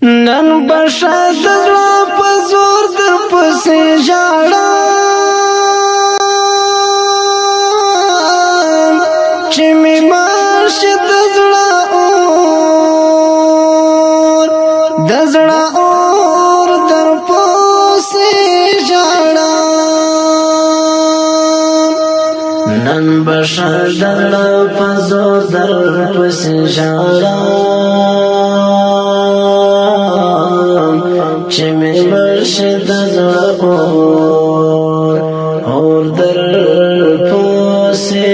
نن بشد زړه په زور در پسې ژاړم چې مې ماشي د زړه اور در پسې ژاړم نن بشد زړه په زور در پسې ژاړم چې مې مرشي د زړه اور در پسې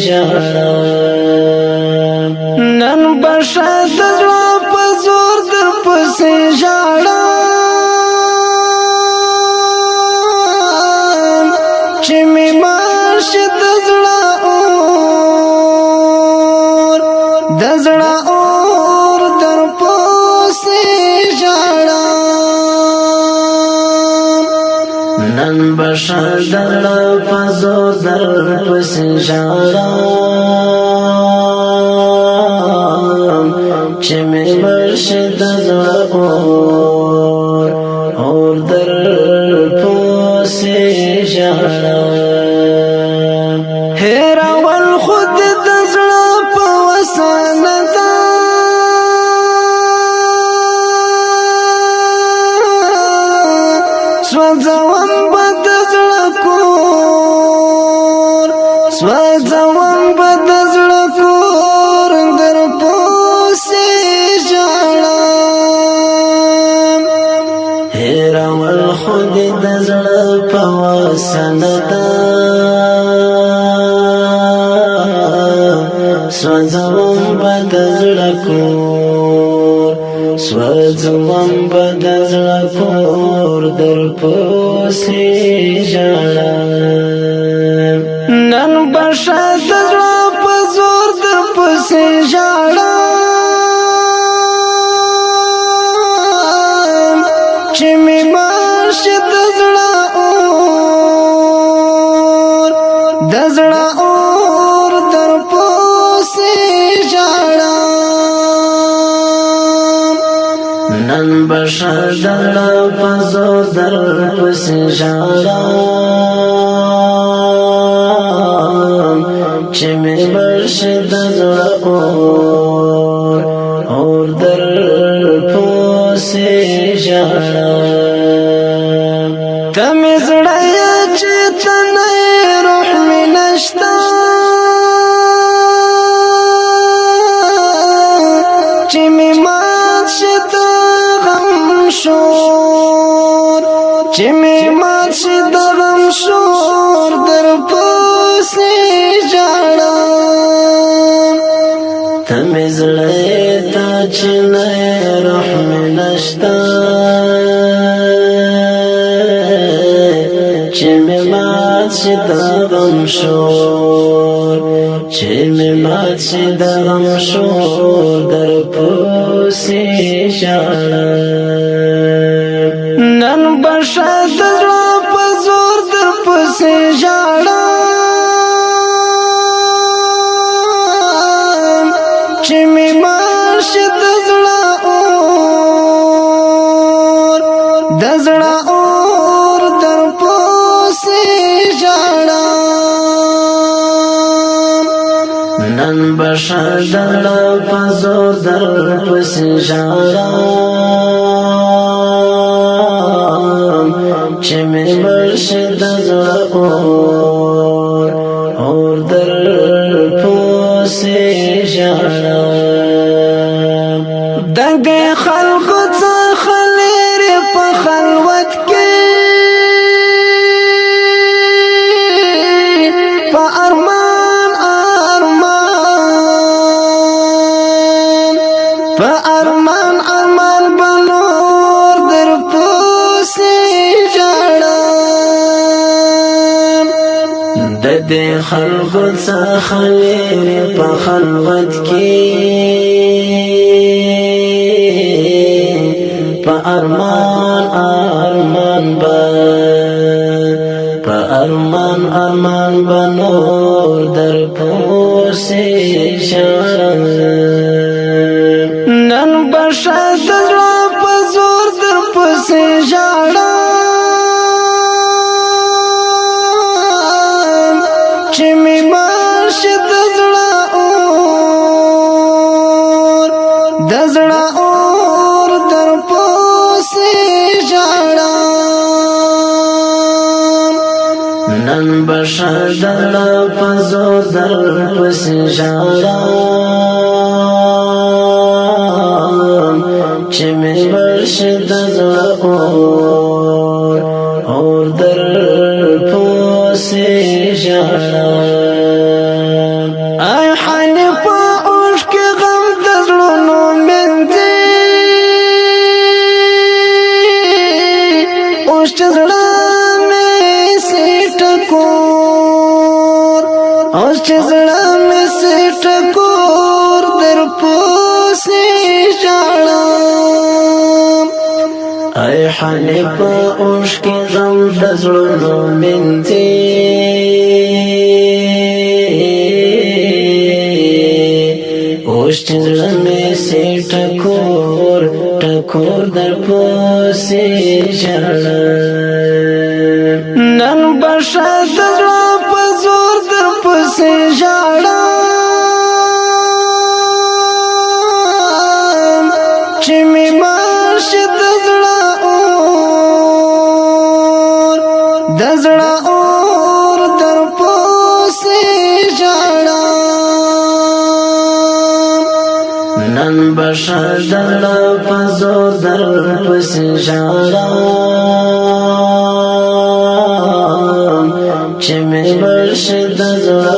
ژاړم نن بشد زړه په زور در پسې ژاړم چې مې مرشي د زړه اور در پسې نن بشر دړه په زور در پسې ژاړم چې مې مرشي د زړه اور در پسې ژاړم هېرول خود د زړه په وسانه ده سوځوم به د زړه کور سوځوم به د زړه کور در پسې ژاړم هېرول خو دې د زړه په وسه نه ده سوځوم به د زړه کور سوځوم به د زړه کور در پسې ژاړم نن بشد زړه په زور در پسې ژاړم چې مې مرشي د زړه اور در پسې ژاړم نن بشر دړه په زور در پسې ژاړم چې مې مرشي د زړه اور در پسې ژاړم ته مې زړه یې چې ته نه یې روح مې نشته چې مې مات شي د غم شور چې مې مات شي د غم شور در پسې ژاړم ته مې زړه یې ته چې نه یې روح مې نشته چې مې مات شي د غم شور چې مې مات شي د غم شور در پسې ژاړم نن بشد زړه په زور در پسې ژاړم چې مې مرشي د زړه اور در پسې ژاړم نن بشر دړه په زور در پسې ژاړم چې مې مرشي د زړه اور در پسې ژاړم دغه خلکو څخه لرې په خلوت کې په ارمان بنور در پسې ژاړم د دې خلکو څخه لرې په خلوت کې په ارمان بنور در پسې ژاړم نن بشد زړه په پسې ژړم نن بشر دل پزور در پسې ژړم چې مې برشي د زړه اور در پسې ژړم ای حنیفه اوښکې غم د زړونو مینځي اوس چې زړه مې سي ټکور اوس چې زړه مې سي ټکور در پسې ژړم ای حنیفه اوښکې غم د زړونو مینځي اوس چې زړه مې سي ټکور ټکور در پسې ژړم نن بشه د زړه په زور در پسې ژړم چې مې مرشي د زړه اور در پسې ژړم نن بشه د زړه په زور در پسې ژړم چې مې مرشي د زړه